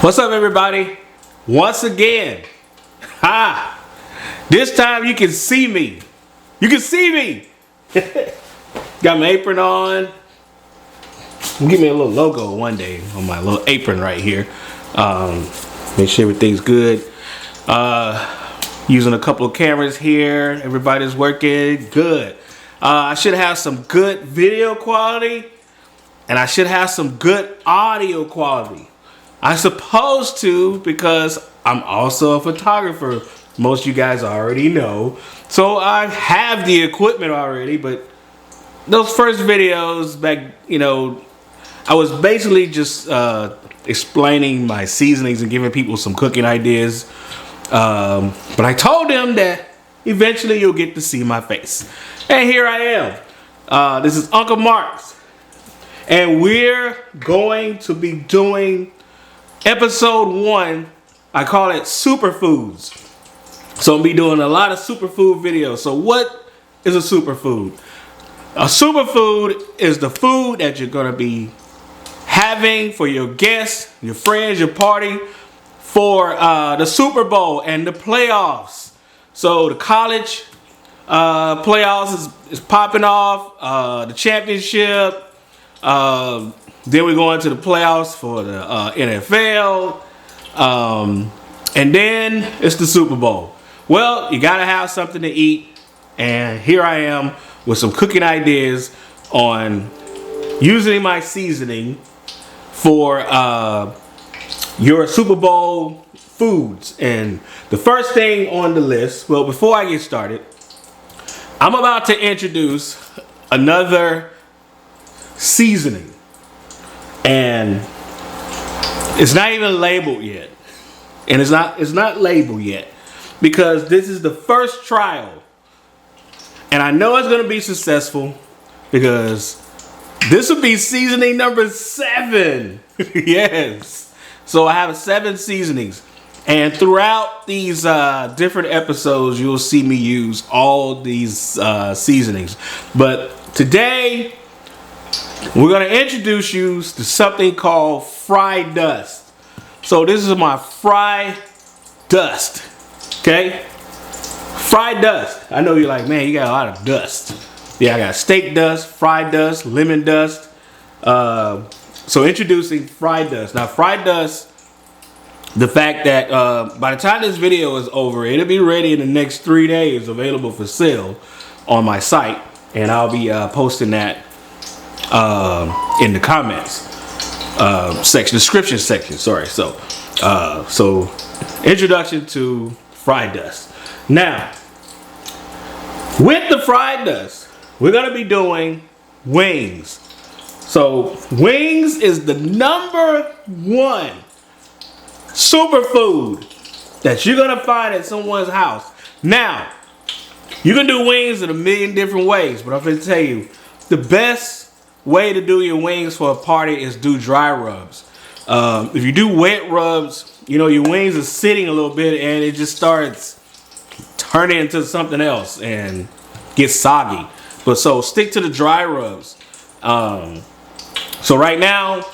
What's up, everybody? Once again, this time you can see me. You can see me. Got my apron on. Give me a little logo one day on my little apron right here. Make sure everything's good. Using a couple of cameras here. Everybody's working good. I should have some good video quality, and I should have some good audio quality. I'm supposed to, because I'm also a photographer. Most of you guys already know. So I have the equipment already, but those first videos back, I was basically just explaining my seasonings and giving people some cooking ideas. But I told them that eventually you'll get to see my face. And here I am. This is Uncle Marc's. And we're going to be doing episode 1. I call it superfoods. So I'll be doing a lot of superfood videos. So what is a superfood? A superfood is the food that you're going to be having for your guests, your friends, your party, for the Super Bowl and the playoffs. So the college playoffs is popping off, the championship. Then we're going to the playoffs for the NFL. And then it's the Super Bowl. Well, you gotta have something to eat. And here I am with some cooking ideas on using my seasoning for your Super Bowl foods. And the first thing on the list, well, before I get started, I'm about to introduce another seasoning. And it's not even labeled yet. And it's not labeled yet, because this is the first trial. And I know it's going to be successful, because this will be seasoning number 7. Yes. So I have 7 seasonings. And throughout these different episodes, you'll see me use all these seasonings. But today, we're going to introduce you to something called fry dust. So this is my fry dust. Okay? Fry dust. I know you're like, man, you got a lot of dust. Yeah, I got steak dust, fry dust, lemon dust. So introducing fry dust. Now, fry dust, the fact that by the time this video is over, it'll be ready in the next 3 days, available for sale on my site. And I'll be posting that in the comments description section. Sorry. So introduction to fried dust. Now, with the fried dust, we're gonna be doing wings. So wings is the number 1 superfood that you're gonna find at someone's house. Now, you can do wings in a million different ways, but I'm gonna tell you the best way to do your wings for a party is do dry rubs. If you do wet rubs, your wings are sitting a little bit and it just starts turning into something else and gets soggy. But so stick to the dry rubs. So right now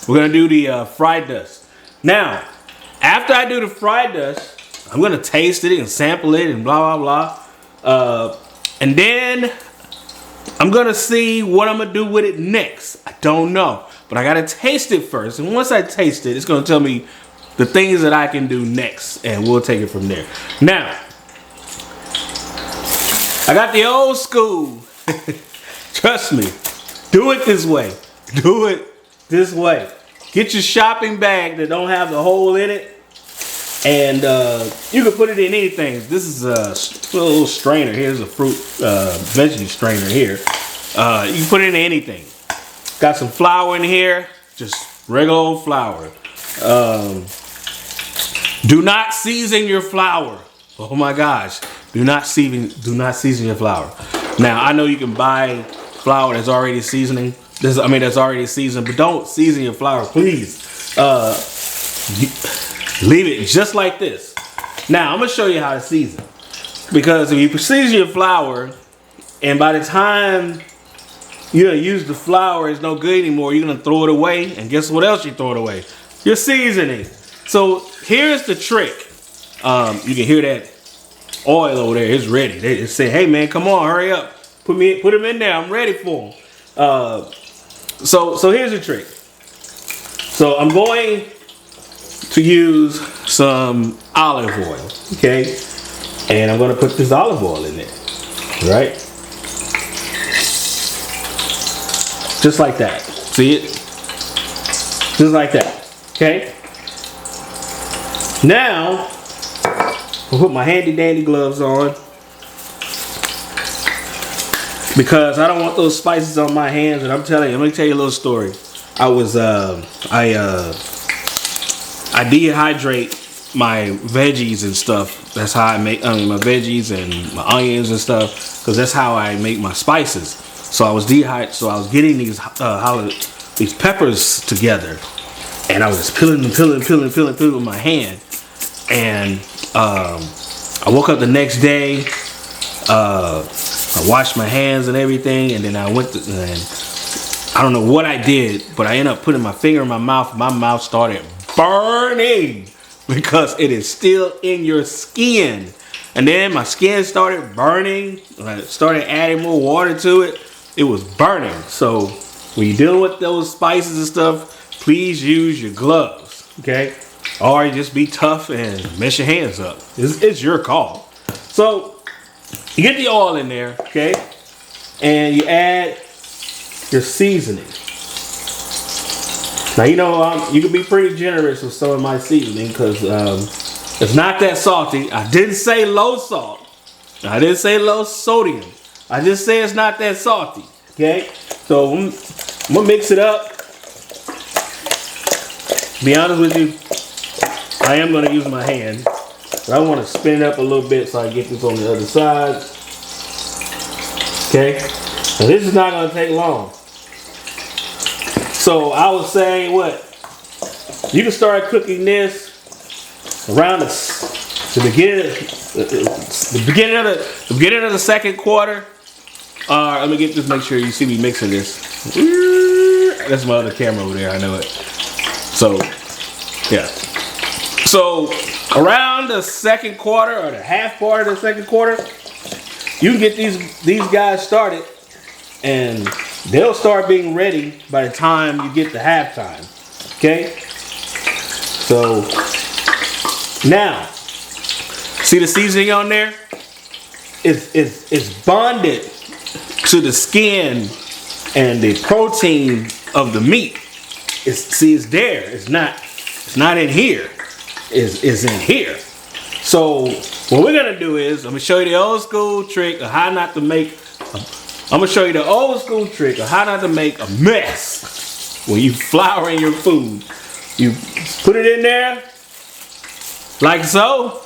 we're gonna do the fried dust. Now, after I do the fried dust, I'm gonna taste it and sample it and blah blah blah. And then I'm gonna see what I'm gonna do with it next. I don't know, but I gotta taste it first. And once I taste it, it's gonna tell me the things that I can do next, and we'll take it from there. Now, I got the old school. Trust me, do it this way. Do it this way. Get your shopping bag that don't have the hole in it, and you can put it in anything. This is a little strainer. Here's a fruit veggie strainer here. You can put it in anything. Got some flour in here, just regular old flour. Do not season your flour. Oh my gosh, do not season your flour. Now I know you can buy flour that's already seasoning. That's already seasoned, but don't season your flour, please. Leave it just like this. Now, I'm going to show you how to season. Because if you season your flour, and by the time you don't use the flour, it's no good anymore, you're going to throw it away. And guess what else you throw it away? Your seasoning. So here's the trick. You can hear that oil over there. It's ready. They just say, "Hey man, come on, hurry up. Put them in there. I'm ready for them." So here's the trick. So I'm going to use some olive oil, okay? And I'm gonna put this olive oil in there, right? Just like that. See it? Just like that, okay? Now, I'll put my handy dandy gloves on because I don't want those spices on my hands. And I'm telling you, let me tell you a little story. I dehydrate my veggies and stuff. That's how I make my veggies and my onions and stuff, because that's how I make my spices. So I was getting these peppers together, and I was just peeling with my hand. And I woke up the next day. I washed my hands and everything, and then I went to, and I don't know what I did, but I ended up putting my finger in my mouth. My mouth started burning because it is still in your skin. And then my skin started burning. When I started adding more water to it, it was burning. So when you're dealing with those spices and stuff, please use your gloves, okay? Or you just be tough and mess your hands up. It's your call. So you get the oil in there, okay? And you add your seasoning. Now, you know, you can be pretty generous with some of my seasoning because it's not that salty. I didn't say low salt. I didn't say low sodium. I just say it's not that salty, okay? So I'm gonna mix it up. To be honest with you, I am gonna use my hand. But I want to spin it up a little bit so I get this on the other side. Okay? Now this is not going to take long. So I was saying what? You can start cooking this around the beginning of the second quarter. Let me get this, make sure you see me mixing this. That's my other camera over there, I know it. So, yeah. So around the second quarter or the half part of the second quarter, you can get these guys started, and they'll start being ready by the time you get to halftime. Okay? So now, see the seasoning on there? It's bonded to the skin and the protein of the meat. It's there. It's not in here. Is in here. So what we're gonna do is I'm gonna show you the old school trick of how not to make. I'm gonna show you the old school trick of how not to make a mess when you flouring your food. You put it in there like so.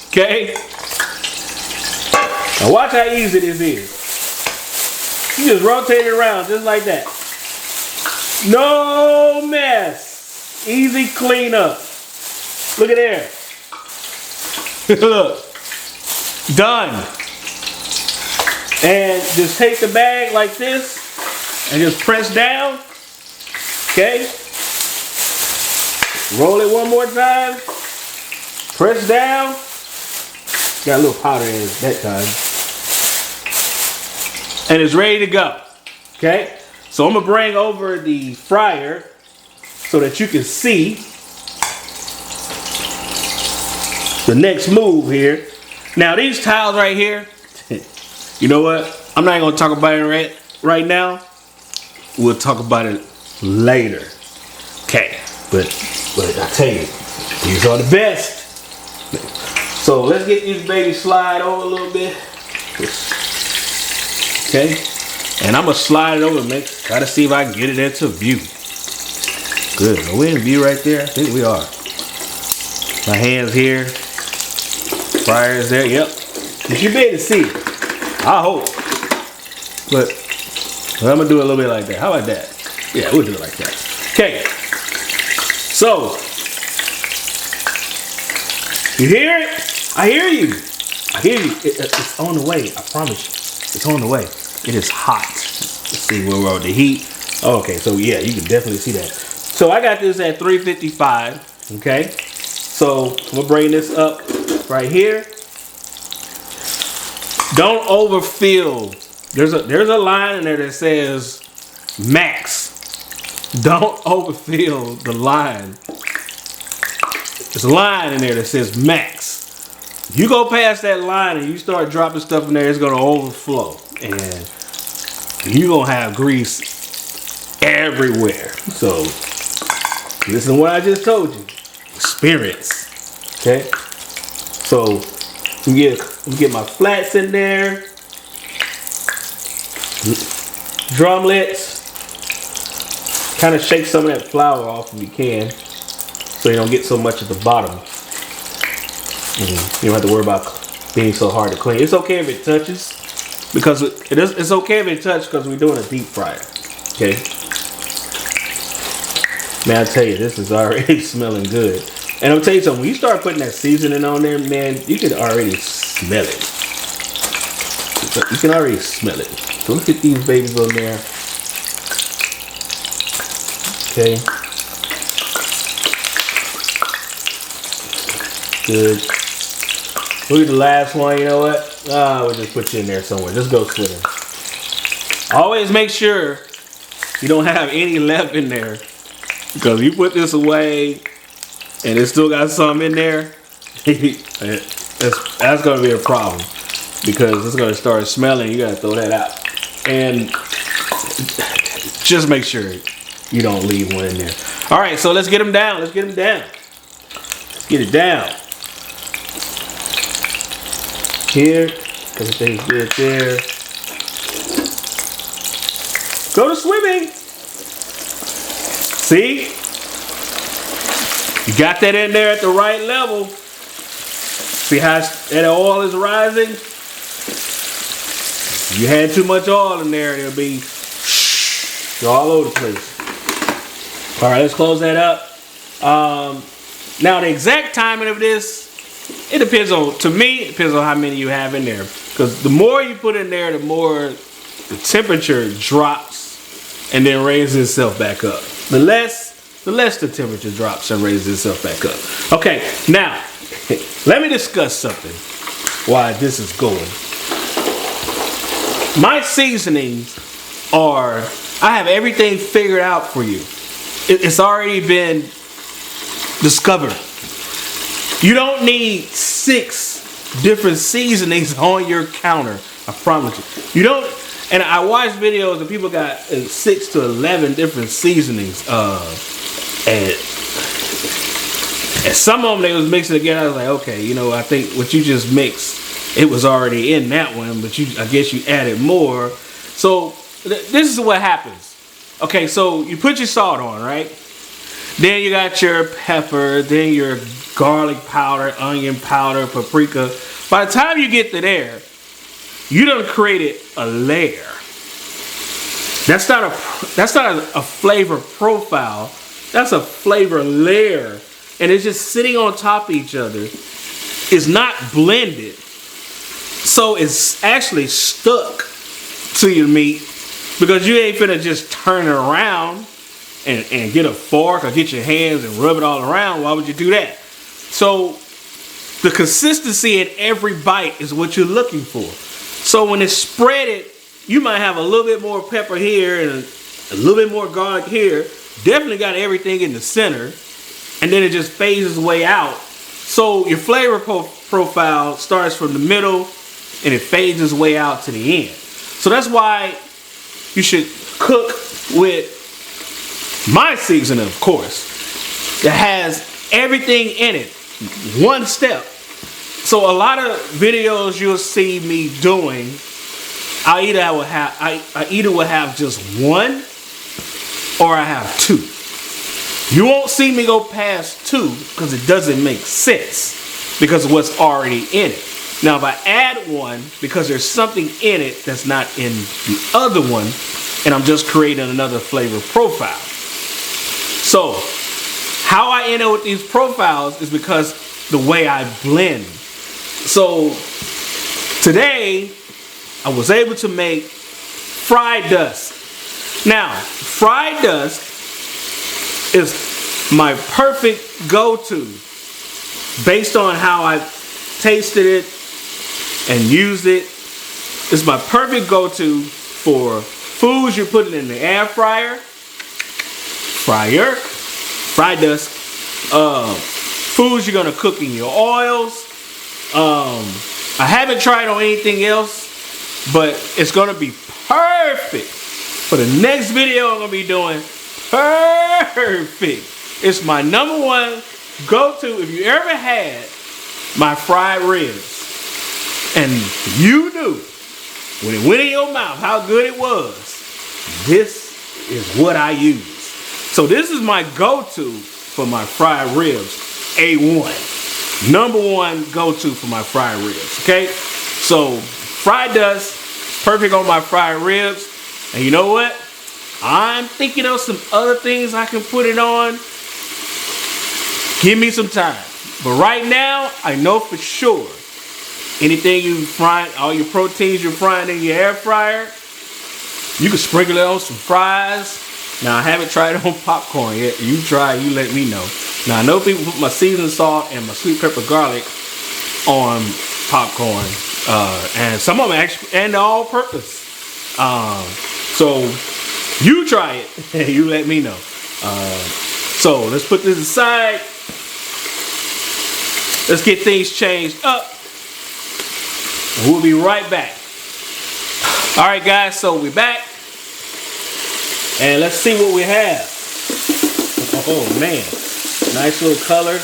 Okay. Now watch how easy this is. You just rotate it around just like that. No mess. Easy cleanup. Look at there. Look. Done. And just take the bag like this and just press down. Okay. Roll it one more time. Press down. Got a little powder in it that time. And it's ready to go. Okay. So I'm going to bring over the fryer so that you can see the next move here. Now these tiles right here, you know what? I'm not going to talk about it right now. We'll talk about it later. Okay. But I tell you, these are the best. So let's get these babies slide over a little bit. Okay. And I'm going to slide it over and try to see if I can get it into view. Good. Are we in view right there? I think we are. My hands here. Fryer's there. Yep. You should be able to see it. I hope. But I'm going to do it a little bit like that. How about that? Yeah, we'll do it like that. Okay. So, you hear it? I hear you. I hear you. It's on the way. I promise you. It's on the way. It is hot. Let's see where we're at. The heat. Okay, so yeah, you can definitely see that. So I got this at 355. Okay. So I'm gonna bring this up right here. Don't overfill. There's a line in there that says max. Don't overfill the line. There's a line in there that says max. You go past that line and you start dropping stuff in there, it's gonna overflow. And you're gonna have grease everywhere. So listen to what I just told you. Experience. Okay? So you get my flats in there. Drumlets. Kind of shake some of that flour off if you can, so you don't get so much at the bottom. You don't have to worry about being so hard to clean. It's okay if it touches, because it's okay if it touches because we're doing a deep fryer. Okay. Man, I tell you, this is already smelling good. And I'll tell you something. When you start putting that seasoning on there, man, you can already smell it. You can already smell it. So look at these babies on there. Okay. Good. Look at the last one. You know what? We'll just put you in there somewhere. Just go swimming. Always make sure you don't have any left in there, because you put this away and it still got some in there. that's going to be a problem, because it's going to start smelling. You got to throw that out. And just make sure you don't leave one in there. All right, so let's get them down. Let's get them down. Let's get it down. Here, everything's good there. Go to swimming. See? You got that in there at the right level. See how that oil is rising? If you had too much oil in there, it'll be all over the place. All right, let's close that up. Now the exact timing of this, it depends on, to me, it depends on how many you have in there. Because the more you put in there, the more the temperature drops and then raises itself back up. The less the temperature drops and raises itself back up. Okay, now, let me discuss something while this is going. My seasonings are, I have everything figured out for you. It's already been discovered. You don't need 6 different seasonings on your counter. I promise you. You don't. And I watch videos and people got 6 to 11 different seasonings. And some of them they was mixing together. I was like, okay, you know, I think what you just mixed, it was already in that one, but I guess you added more. So this is what happens. Okay, so you put your salt on, right? Then you got your pepper, then your garlic powder, onion powder, paprika. By the time you get to there, you done created a layer. That's not a flavor profile. That's a flavor layer. And it's just sitting on top of each other. It's not blended. So it's actually stuck to your meat, because you ain't finna just turn it around and get a fork or get your hands and rub it all around. Why would you do that? So the consistency in every bite is what you're looking for. So when it's spreaded, you might have a little bit more pepper here and a little bit more garlic here. Definitely got everything in the center, and then it just phases way out. So your flavor profile starts from the middle and it fades its way out to the end. So that's why you should cook with my seasoning, of course, that has everything in it. One step. So a lot of videos you'll see me doing, I either will have just one or I have 2. You won't see me go past 2 because it doesn't make sense because of what's already in it. Now if I add one because there's something in it that's not in the other one, and I'm just creating another flavor profile. So how I end up with these profiles is because the way I blend. So today I was able to make fried dust. Now, fried dust is my perfect go-to based on how I tasted it and used it, it's my perfect go-to for foods you're putting in the air fryer, fry dust, foods you're gonna cook in your oils. I haven't tried on anything else, but it's gonna be perfect for the next video I'm gonna be doing. Perfect. It's my #1 go-to if you ever had my fried ribs and you knew when it went in your mouth how good it was. This is what I use. So this is my go-to for my fried ribs. A1. #1 go-to for my fried ribs. Okay? So fried dust, perfect on my fried ribs. And you know what? I'm thinking of some other things I can put it on. Give me some time. But right now, I know for sure anything you fry, all your proteins you're frying in your air fryer, you can sprinkle it on some fries. Now, I haven't tried it on popcorn yet. You try, you let me know. Now, I know people put my seasoned salt and my sweet pepper garlic on popcorn. And some of them actually, and all purpose. So, you try it and you let me know. So, let's put this aside. Let's get things changed up. And we'll be right back. All right, guys, so we're back. And let's see what we have. Oh, man. Nice little color.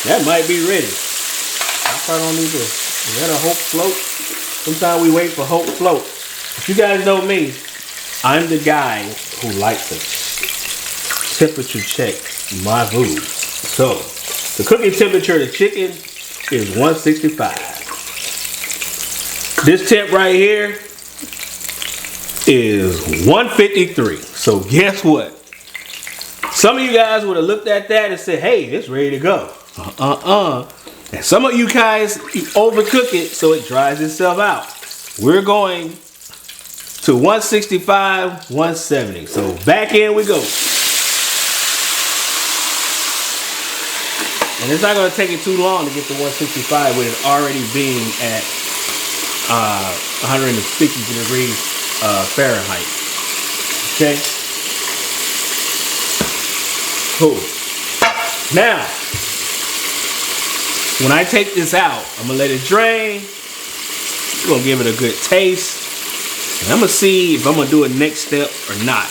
That might be ready. I probably don't need to. Is that a Hope float? Sometimes we wait for Hope float. If you guys know me, I'm the guy who likes to temperature check my food. So, the cooking temperature of the chicken is 165. This temp right here is 153. So guess what? Some of you guys would have looked at that and said, hey, it's ready to go. And some of you guys, you overcook it so it dries itself out. We're going to 165, 170. So back in we go. And it's not going to take it too long to get to 165 with it already being at 150 degrees Fahrenheit. Okay? Cool. Now, when I take this out, I'm going to let it drain. I'm going to give it a good taste. And I'm going to see if I'm going to do a next step or not.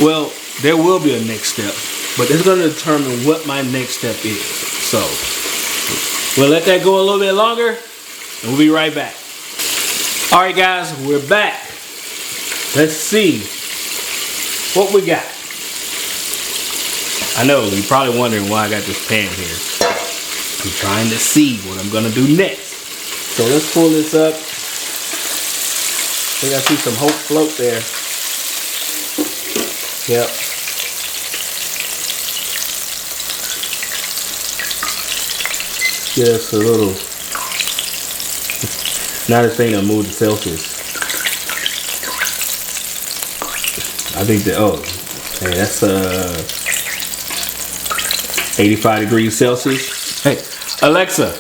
Well, there will be a next step. But it's going to determine what my next step is. So, we'll let that go a little bit longer, and we'll be right back. All right, guys, we're back. Let's see what we got. I know, you're probably wondering why I got this pan here. I'm trying to see what I'm going to do next. So, let's pull this up. I think I see some Hope float there. Yep. Just a little. Now this thing done moved to Celsius. I think that, oh, hey, that's 85 degrees Celsius. Hey, Alexa,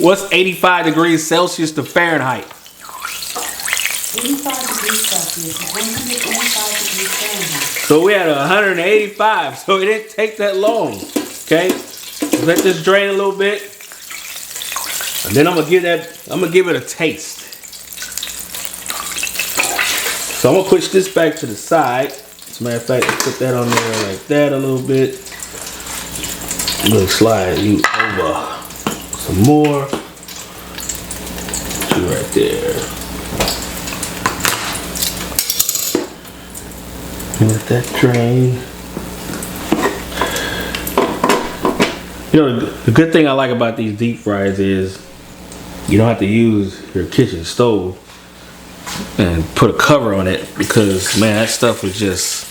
what's 85 degrees Celsius to Fahrenheit? 85 degrees Celsius is 185 degrees Fahrenheit. So we had 185, so it didn't take that long. Okay, let this drain a little bit. And then I'm gonna give it a taste. So I'm gonna push this back to the side. As a matter of fact, put that on there like that a little bit. I'm gonna slide you over some more. Put you right there. Let that drain. You know, the good thing I like about these deep fryers is you don't have to use your kitchen stove and put a cover on it, because man, that stuff would just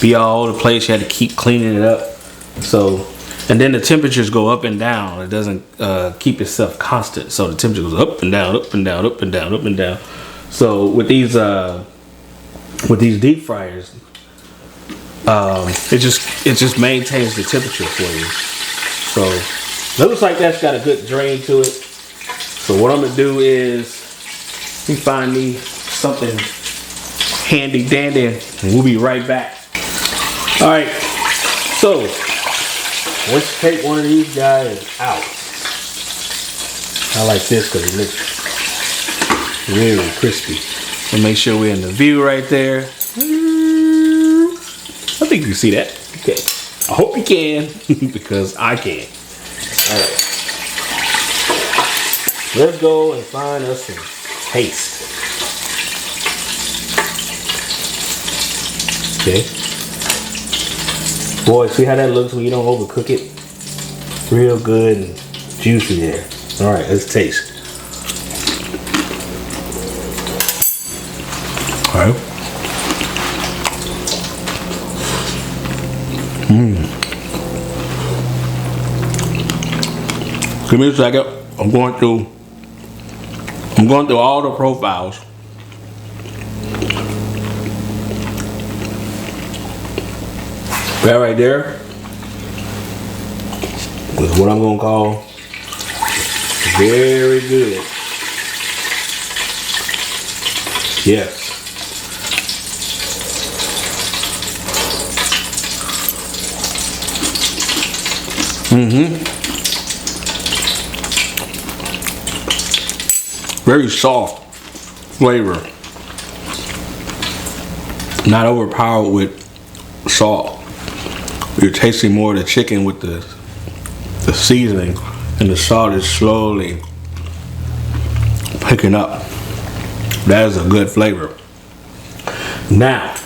be all over the place. You had to keep cleaning it up. So, and then the temperatures go up and down. It doesn't keep itself constant. So the temperature goes up and down, up and down, up and down, up and down. So with these deep fryers, it just maintains the temperature for you. So it looks like that's got a good drain to it. So what I'm gonna do is let me find me something handy dandy and we'll be right back. All right, so let's take one of these guys out. I like this because it looks really crispy. And make sure we're in the view right there. I think you can see that. Okay. I hope you can because I can. All right. Let's go and find us some taste. Okay. Boy, see how that looks when you don't overcook it? Real good and juicy there. All right, let's taste. All right. Give me a second. I'm going through all the profiles. That right there is what I'm gonna call very good. Yes. Very soft flavor. Not overpowered with salt. You're tasting more of the chicken with the seasoning, and the salt is slowly picking up. That is a good flavor. Now,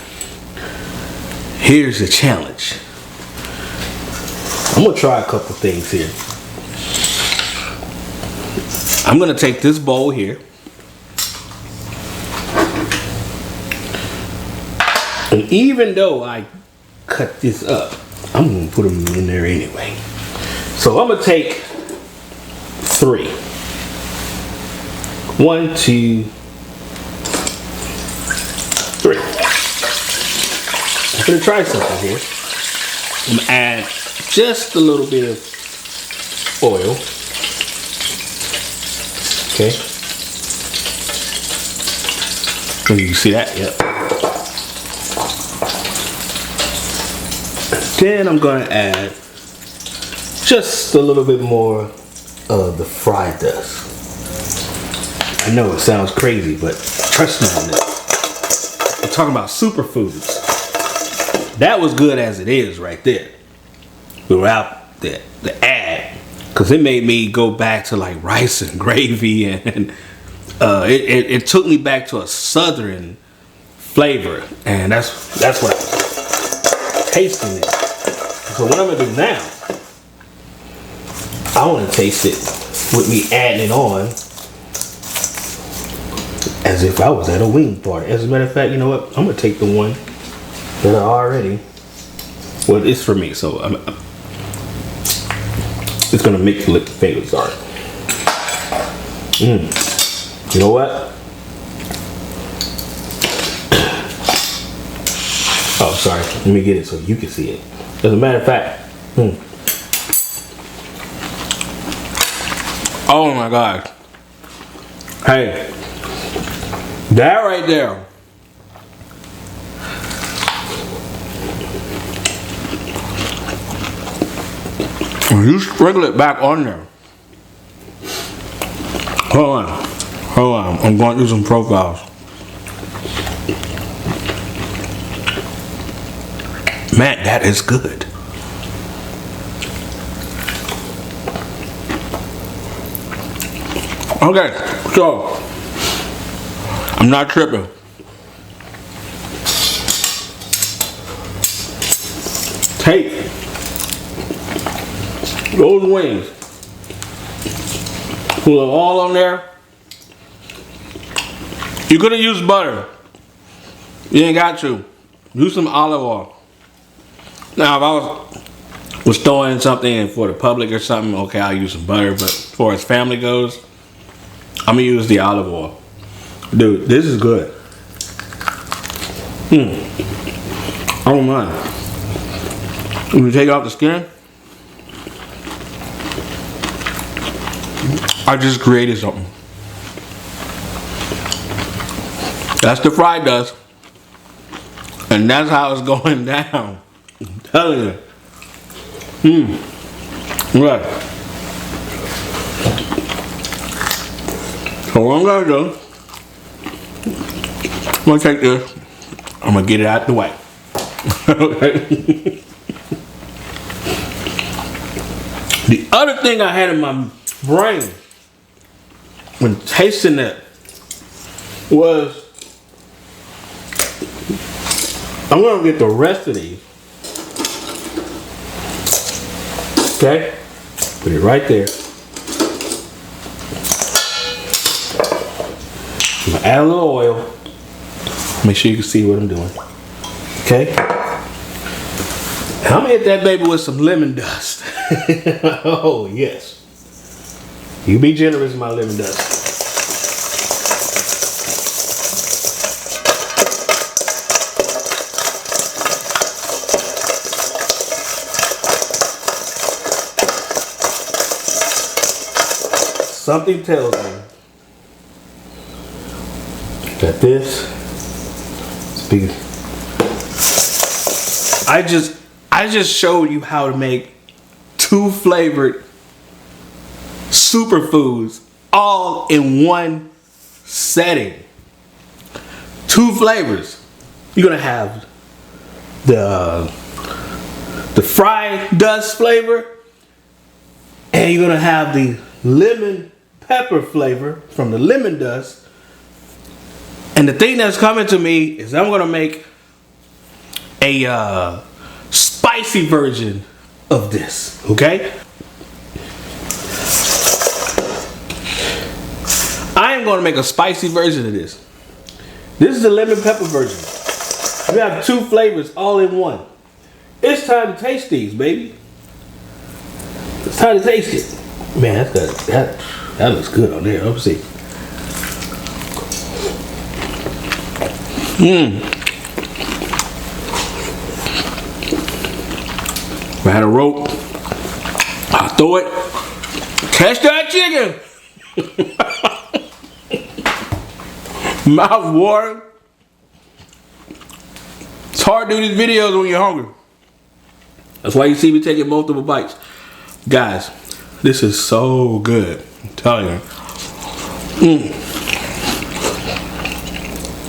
here's the challenge. I'm gonna try a couple things here. I'm gonna take this bowl here and even though I cut this up, I'm gonna put them in there anyway. So I'm gonna take 3. 1, 2, 3. I'm gonna try something here. I'm gonna add just a little bit of oil. Okay. You see that? Yep. Then I'm gonna add just a little bit more of the fry dust. I know it sounds crazy, but trust me on this. I'm talking about superfoods. That was good as it is right there. Without the ad. Because it made me go back to like rice and gravy, and it took me back to a southern flavor, and that's what I was tasting it. So what I'm gonna do now, I want to taste it with me adding it on as if I was at a wing party. As a matter of fact, you know what? I'm gonna take the one that I already. Well, it's for me, so it's gonna make you lick the fingers. Sorry. You know what? Oh, sorry. Let me get it so you can see it. As a matter of fact, oh my God. Hey, that right there. You sprinkle it back on there. Hold on. I'm going through some profiles. Man, that is good. Okay, so I'm not tripping. Take those wings, put it all on there. You could have used butter. You ain't got to. Use some olive oil. Now, if I was throwing something in for the public or something, okay, I'll use some butter. But as far as family goes, I'm gonna use the olive oil. Dude, this is good. I don't mind. When you take off the skin, I just created something. That's the fried dust. And that's how it's going down. I'm telling you. Right. So what I'm gonna do, I'm gonna take this, I'm gonna get it out the way. Okay. The other thing I had in my brain when tasting it was, I'm gonna get the rest of these. Okay? Put it right there. I'm gonna add a little oil. Make sure you can see what I'm doing. Okay? And I'm gonna hit that baby with some lemon dust. Oh, yes. You be generous with my lemon dust. Something tells me that this speaks. I just showed you how to make 2 flavored superfoods all in one setting. 2 flavors. You're gonna have the fried dust flavor, and you're gonna have the lemon pepper flavor from the lemon dust. And the thing that's coming to me is I'm gonna make a spicy version of this, okay? I am gonna make a spicy version of this. This is the lemon pepper version. You have 2 flavors all in one. It's time to taste these, baby. It's time to taste it. Man, that's good. That looks good on there. Let's see. If I had a rope, I'll throw it. Catch that chicken. Mouth watering. It's hard to do these videos when you're hungry. That's why you see me taking multiple bites. Guys, this is so good. I'm telling you.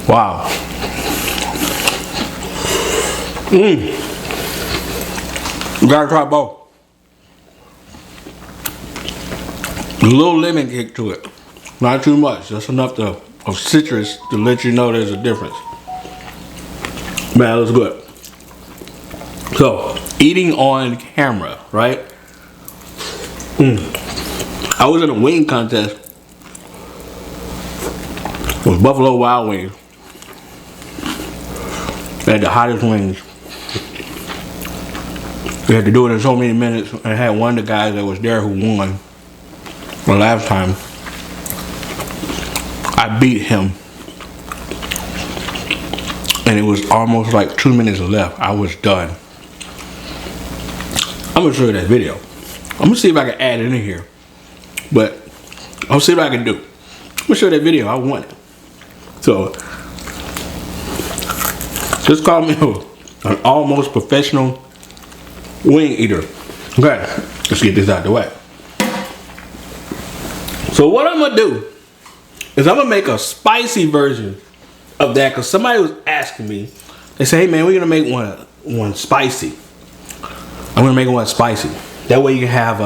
Wow. You gotta try both. A little lemon kick to it. Not too much. Just enough of citrus to let you know there's a difference. Man, it looks good. So, eating on camera, right? I was in a wing contest with Buffalo Wild Wings. They had the hottest wings. We had to do it in so many minutes. I had one of the guys that was there who won the last time. I beat him. And it was almost like 2 minutes left. I was done. I'm gonna show you that video. I'm gonna see if I can add it in here. But I'll see what I can do. I'm gonna show you that video. I won it. So just call me an almost professional wing eater. Okay, let's get this out the way. So what I'm gonna do is I'm gonna make a spicy version of that, because somebody was asking me. They say, hey man, we're gonna make one spicy. I'm gonna make one spicy. That way you can have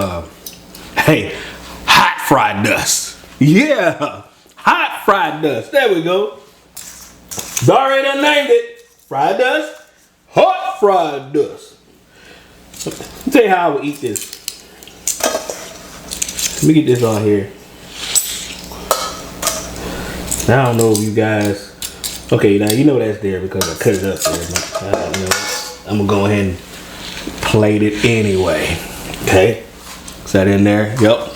hot fried dust. Yeah, hot fried dust. There we go. Already done named it. Fried dust, hot fried dust. Let me tell you how I would eat this. Let me get this on here. Now, I don't know if you guys. Okay, now you know that's there because I cut it up there. But, I'm gonna go ahead and plate it anyway. Okay, is that in there? Yep.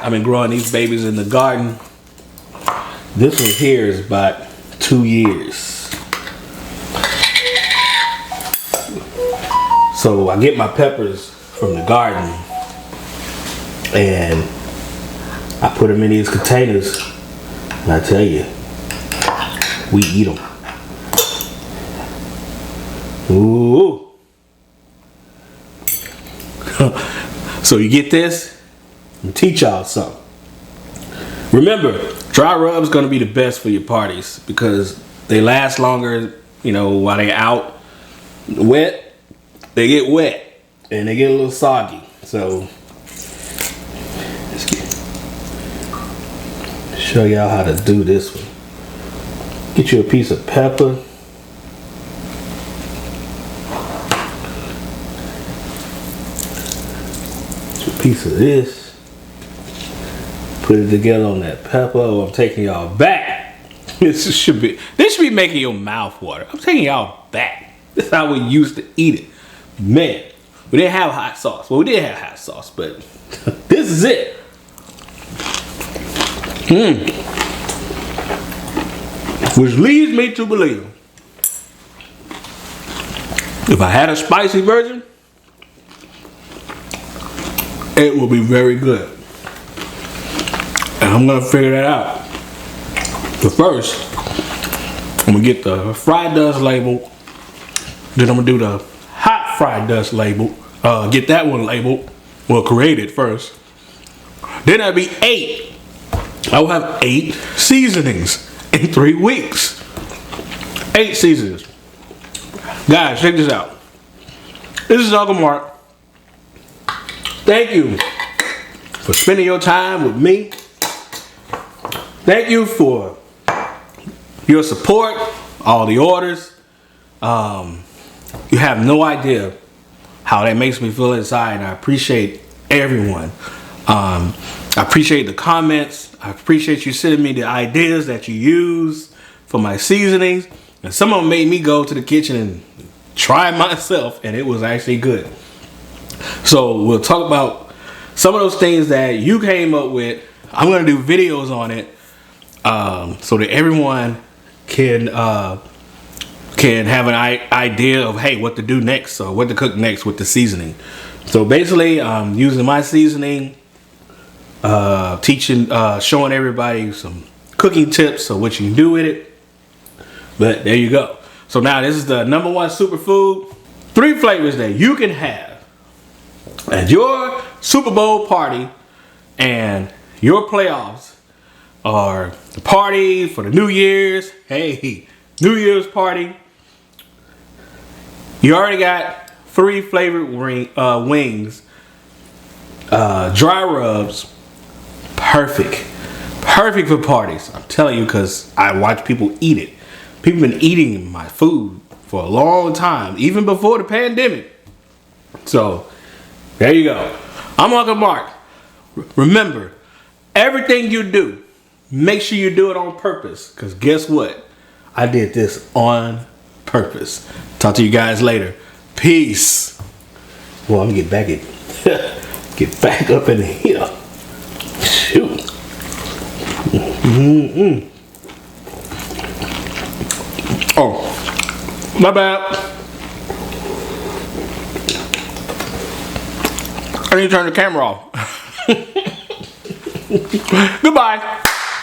I've been growing these babies in the garden. This one here is about 2 years. So I get my peppers from the garden and I put them in these containers, and I tell you, we eat them. Ooh. So you get this, and teach y'all something. Remember, dry rub's gonna be the best for your parties because they last longer, you know, while they out wet, they get wet and they get a little soggy. So let's show y'all how to do this one. Get you a piece of pepper. Get you a piece of this. Put it together on that pepper. Oh, I'm taking y'all back. This should be making your mouth water. I'm taking y'all back. This is how we used to eat it. Man, we didn't have hot sauce. Well, we did have hot sauce, but this is it. Which leads me to believe if I had a spicy version, it will be very good. And I'm gonna figure that out. But first, I'm gonna get the fried dust labeled. Then I'm gonna do the hot fried dust label. Get that one labeled. Well, created first. Then that'll be 8. I will have 8 seasonings in 3 weeks. 8 seasonings. Guys, check this out. This is Uncle Mark. Thank you for spending your time with me. Thank you for your support, all the orders. You have no idea how that makes me feel inside, and I appreciate everyone. I appreciate the comments. I appreciate you sending me the ideas that you use for my seasonings. And some of them made me go to the kitchen and try myself, and it was actually good. So we'll talk about some of those things that you came up with. I'm gonna do videos on it so that everyone can have an idea of, hey, what to do next or what to cook next with the seasoning. So basically, I'm using my seasoning, teaching, showing everybody some cooking tips of what you can do with it. But there you go. So now this is the #1 superfood. 3 flavors that you can have at your Super Bowl party and your playoffs, or the party for the New Year's. Hey, New Year's party. You already got 3 flavored wings, dry rubs. Perfect for parties. I'm telling you, because I watch people eat it. People been eating my food for a long time, even before the pandemic. So there you go. I'm Uncle Mark. Remember, everything you do, make sure you do it on purpose, because guess what? I did this on purpose. Talk to you guys later. Peace. Well, I'm gonna get back get back up in here. Shoot. Oh, my bad. I need to turn the camera off. Goodbye.